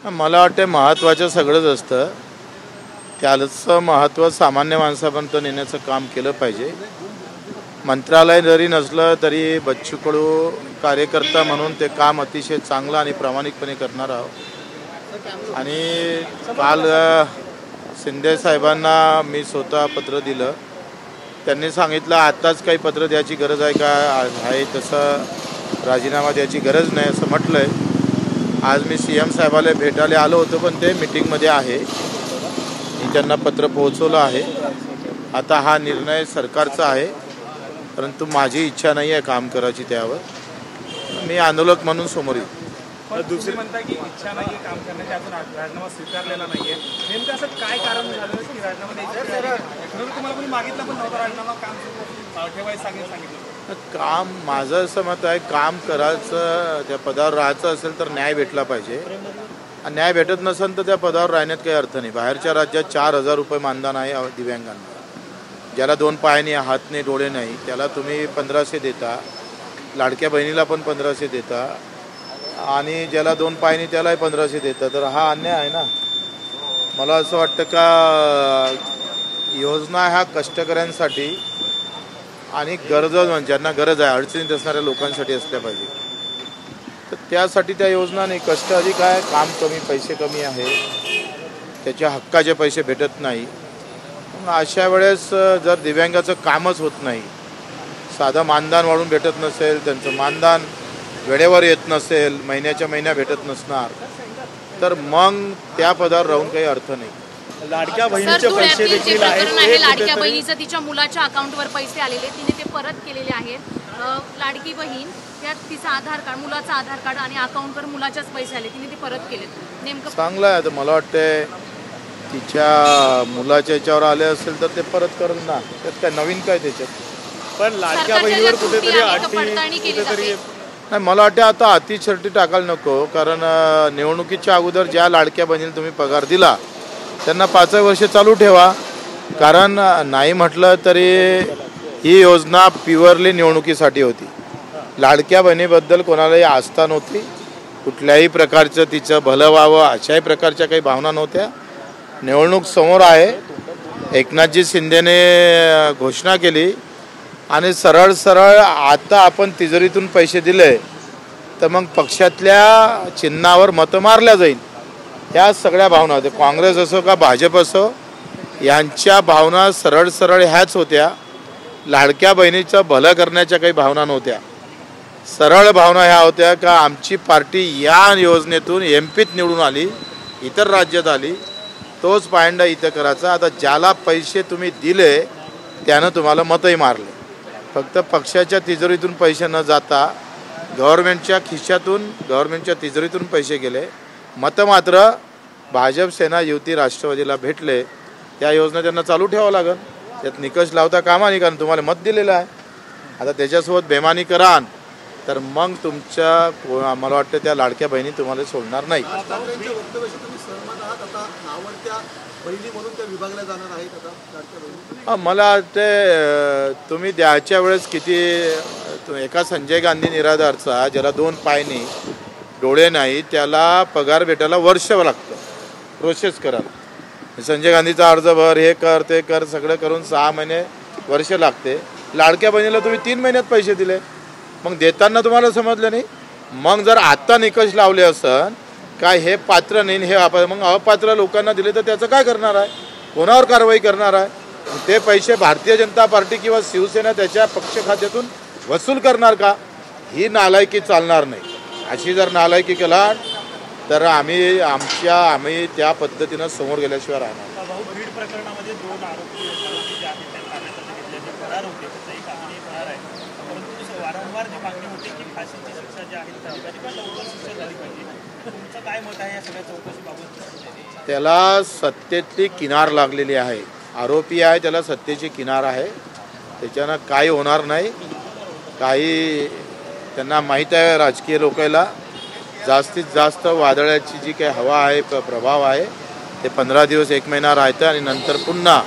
मला वाटतं महत्त्वाचं सगळंच असतं, त्याचं महत्त्व सामान्य माणसापर्यंत नेण्याचं काम केलं पाहिजे. मंत्रालय जरी नसलं तरी बच्चू कडू कार्यकर्ता म्हणून ते काम अतिशय चांगलं आणि प्रामाणिकपणे करणार आहोत. आणि काल शिंदे साहेबांना मी स्वतः पत्र दिलं. त्यांनी सांगितलं आत्ताच काही पत्र द्यायची गरज आहे का, आहे तसं राजीनामा द्यायची गरज नाही असं म्हटलं आहे. आज मी CM साहेबाला भेटायला आलो होतो, पण ते मीटिंगमध्ये आहे. मी त्यांना पत्र पोहोचवलं आहे. आता हा निर्णय सरकारचा आहे, परंतु माझी इच्छा नाही आहे काम करायची. त्यावर मी आंदोलक म्हणून समोर येईल. दुसरी म्हणताय की इच्छा नाही आहे काम करण्याची, अजून राजीनामा स्वीकारलेला नाही आहे. नेमकं असं काय कारण झालं की राजीनामा द्यायचं? तुम्हाला कोणी मागितलं पण नव्हतं राजीनामा, काम ठेवायचं सांगितलं? काम माझं असं मत आहे, काम करायचं, त्या पदावर राहायचं असेल तर न्याय भेटला पाहिजे. आणि न्याय भेटत नसेल तर त्या पदावर राहण्यात काही अर्थ नाही. बाहेरच्या राज्यात 4,000 रुपये मानधन आहे दिव्यांगांना. ज्याला 2 पायाने, हात नाही, डोळे नाही, त्याला तुम्ही 1500 देता. लाडक्या बहिणीला पण 1500 देता, आणि ज्याला 2 पायाने त्यालाही 1500 देता. तर हा अन्याय आहे ना. मला असं वाटतं का योजना ह्या कष्टकऱ्यांसाठी आणि गरजवंत, ज्यांना गरज आहे, अडचणीत असणाऱ्या लोकांसाठी असल्या पाहिजे. तर त्यासाठी त्या योजना नाही. कष्ट अधिक आहे, काम कमी, पैसे कमी आहे, त्याच्या हक्काचे पैसे भेटत नाही. अशा वेळेस जर दिव्यांगाचं कामच होत नाही, साधं मानधन वाढून भेटत नसेल, त्यांचं मानधन वेळेवर येत नसेल, महिन्याच्या महिन्या भेटत नसणार, तर मग त्या पदावर राहून काही अर्थ नाही. लाडक्या बहिणीचे पैसे देखील आहेत. लाडक्या बहिणीचं तिच्या मुलाच्या अकाउंटवर पैसे आलेले, तिने ते परत केलेले आहेत. लाडकी बहीण त्यात तिचं आधार कार्ड, मुलाचं आधार कार्ड आणि अकाउंटवर मुलाच्याच पैसे आले, तिने ते परत केलेत. नेमकं चांगलं आहे. तर मला वाटतं तिच्या मुलाच्या याच्यावर आले असेल तर ते परत करून ना, त्यात काय नवीन काय त्याच्यात. पण लाडक्या बहिणीवर कुठेतरी नाही, मला वाटतं आता अतिशर्टी टाकायला नको. कारण निवडणुकीच्या अगोदर ज्या लाडक्या बहिणीला तुम्ही पगार दिला त्यांना 5 वर्ष चालू ठेवा. कारण नाही म्हटलं तरी ही योजना प्युअरली निवडणुकीसाठी होती. लाडक्या बहिणीबद्दल कोणालाही आस्था नव्हती, कुठल्याही प्रकारचं तिचं भलं व्हावं अशाही प्रकारच्या काही भावना नव्हत्या. निवडणूक समोर आहे, एकनाथजी शिंदेने घोषणा केली आणि सरळ सरळ आता आपण तिजोरीतून पैसे दिले तर मग पक्षातल्या चिन्हावर मतं मारल्या जाईल. ह्या सगळ्या भावना होत्या. काँग्रेस असो का भाजप असो, यांच्या भावना सरळ सरळ ह्याच होत्या. लाडक्या बहिणीचं भलं करण्याच्या काही भावना नव्हत्या. सरळ भावना ह्या होत्या का आमची पार्टी या योजनेतून MP निवडून आली, इतर राज्यात आली, तोच पायंडा इथं करायचा. आता ज्याला पैसे तुम्ही दिले त्यानं तुम्हाला मतही मारले. फक्त पक्षाच्या तिजोरीतून पैसे न जाता गव्हर्नमेंटच्या खिशातून, गव्हर्नमेंटच्या तिजोरीतून पैसे गेले. मतं मात्र भाजप, सेना, युती, राष्ट्रवादीला भेटले. त्या योजना त्यांना चालू ठेवावं लागेल. त्यात निकष लावता कामा नाही, कारण तुम्हाला मत दिलेलं आहे. आता त्याच्यासोबत बेमानी करान तर मग तुमच्या, मला वाटतं त्या लाडक्या बहिणी तुम्हाला सोडणार नाही. मला वाटते तुम्ही द्यायच्या वेळेस किती, एका संजय गांधी निराधारचा ज्याला 2 पाय नाही, डोळे नाही, त्याला पगार भेटायला वर्ष लागतं प्रोसेस करायला. संजय गांधीचा अर्ज भर, हे कर, ते कर, सगळं करून 6 महिने, वर्ष लागते. लाडक्या बहिणीला तुम्ही 3 महिन्यात पैसे दिले, मग देताना तुम्हाला समजलं नाही. मग जर आत्ता निकष लावले असन काय हे पात्र नाही, हे मग अपात्र लोकांना दिले तर त्याचं काय करणार आहे, कोणावर कारवाई करणार आहे? ते पैसे भारतीय जनता पार्टी किंवा शिवसेना त्याच्या पक्ष खात्यातून वसूल करणार का? ही नालायकी चालणार नाही. अशी जर नालायकी केला तर आम्ही त्या पद्धतीनं समोर गेल्याशिवाय राहणार. बीड प्रकरणामध्ये 2 आरोपी जे आहेत त्यांना घेतल्याचे फरार होते, त्याचाही काहीही फरार आहे. परंतु वारंवार जी मागणी होती की फाशीची शिक्षा जी आहे झाली पाहिजे किंवा लवकर शिक्षा झाली पाहिजे. तुमचं काय मत आहे या सगळ्या चौकशीबाबत? त्याला सत्तेतली किनार लागलेली आहे. आरोपी आहे, त्याला सत्तेची किनार आहे. त्याच्यानं काही होणार नाही. काही त्यांना माहीत आहे, राजकीय लोकांना जास्तीत जास्त वादळाची जी काही हवा आहे, प्रभाव आहे, ते 15 दिवस 1 महिना राहतं आणि नंतर पुन्हा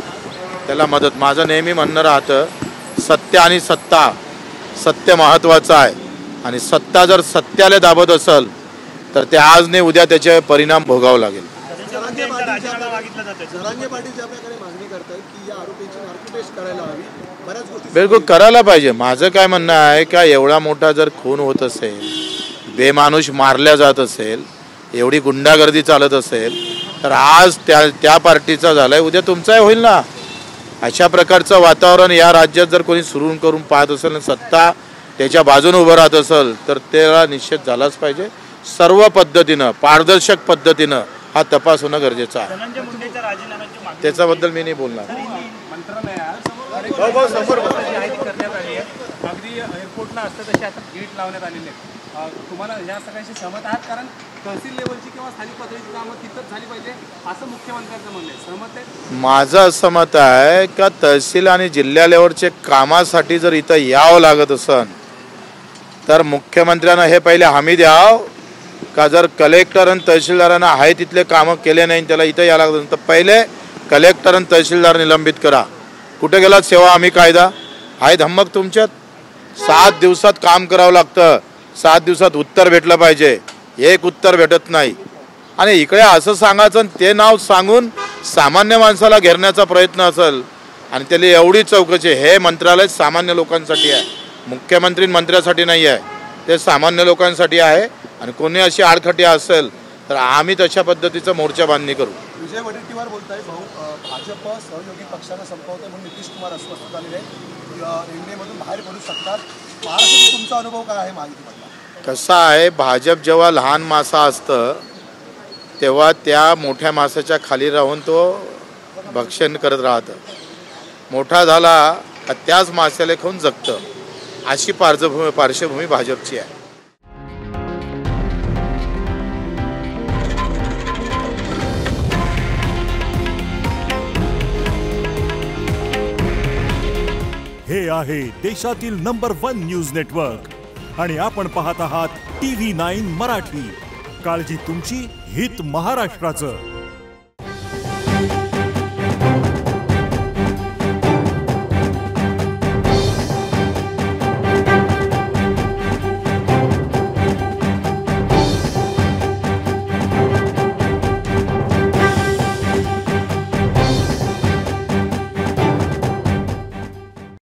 त्याला मदत. माझं नेहमी म्हणणं राहतं, सत्य आणि सत्ता, सत्य महत्त्वाचं आहे. आणि सत्ता जर सत्याला दाबत असेल तर ते आज नाही उद्या त्याचे परिणाम भोगावं लागेल. राजीनामा मागितला जातोय. जरांगे पाटील ज्या प्रकारे मागणी करतायत की या आरोपीची नार्को टेस्ट करायला हवी, बऱ्याच गोष्टी बिलकुल करायला पाहिजे. माझं काय म्हणणं आहे का एवढा मोठा जर खून होत असेल, बेमानुष मारल्या जात असेल, एवढी गुंडागर्दी चालत असेल, तर आज त्या पार्टीचा झालाय, उद्या तुमचाही होईल ना. अशा प्रकारचं वातावरण या राज्यात जर कोणी सुरू करून पाहत असेल आणि सत्ता त्याच्या बाजूने उभं राहत असेल तर त्याला निश्चित झालाच पाहिजे. सर्व पद्धतीनं पारदर्शक पद्धतीनं हा तपास होणं गरजेचं आहे. धनंजय मुंडेच्या राजीनाम्याची मागणी त्याच्याबद्दल मी नाही बोलणार. मंत्रालयात जी आहे ती करण्यात आली आहे. अगदी एअरपोर्टला असतं तशी आता गेट लावण्यात आलेले आहेत. तुम्हाला या सगळ्याशी सहमत आहात? कारण तहसील लेवलची किंवा स्थानिक पातळीची कामं तिथंच झाली पाहिजे असं मुख्यमंत्र्यांचं म्हणणं आहे. सहमत आहे? माझं असं मत आहे का तहसील आणि जिल्हा लेवलचे कामासाठी जर इथं यावं लागत असन तर मुख्यमंत्र्यांना हे पहिले हमी द्यावं का जर कलेक्टर आणि तहसीलदारांना आहे तिथले कामं केले नाही त्याला इथं यावं लागत तर पहिले कलेक्टर आणि तहसीलदार निलंबित करा. कुठे गेलात सेवा हमी कायदा? आहे धम्मक तुमच्यात? 7 दिवसात काम करावं लागतं, 7 दिवसात उत्तर भेटलं पाहिजे, एक उत्तर भेटत नाही. आणि इकडे असं सांगायचं ते नाव सांगून सामान्य माणसाला घेरण्याचा प्रयत्न असेल आणि त्याला एवढी चौकशी. हे मंत्रालय सामान्य लोकांसाठी आहे, मुख्यमंत्री मंत्र्यासाठी नाही आहे, ते सामान्य लोकांसाठी आहे. आणि कोणी अशी आडखटी असेल तर आम्ही तशा पद्धतीचं मोर्चा बांधणी करू. विजय वडेट्टीवार बोलताय भाजप सहयोगी पक्षाला संपवतोय म्हणून नितीश कुमार अस्वस्थ झालेले एनडीएमधून बाहेर पडू शकतात. महाराष्ट्रात तुमचा अनुभव काय आहे माहिती? कसं आहे, भाजप जेव्हा लहान मासा असतं तेव्हा त्या मोठ्या मासाच्या खाली राहून तो भक्षण करत राहतं. मोठा झाला का त्याच माशाला खाऊन जगतं. अशी पार्श्वभूमी भाजपची आहे. हे आहे देशातील नंबर 1 न्यूज नेटवर्क आणि आपण पाहत आहात TV9 मराठी. काळजी तुमची, हित महाराष्ट्राचं.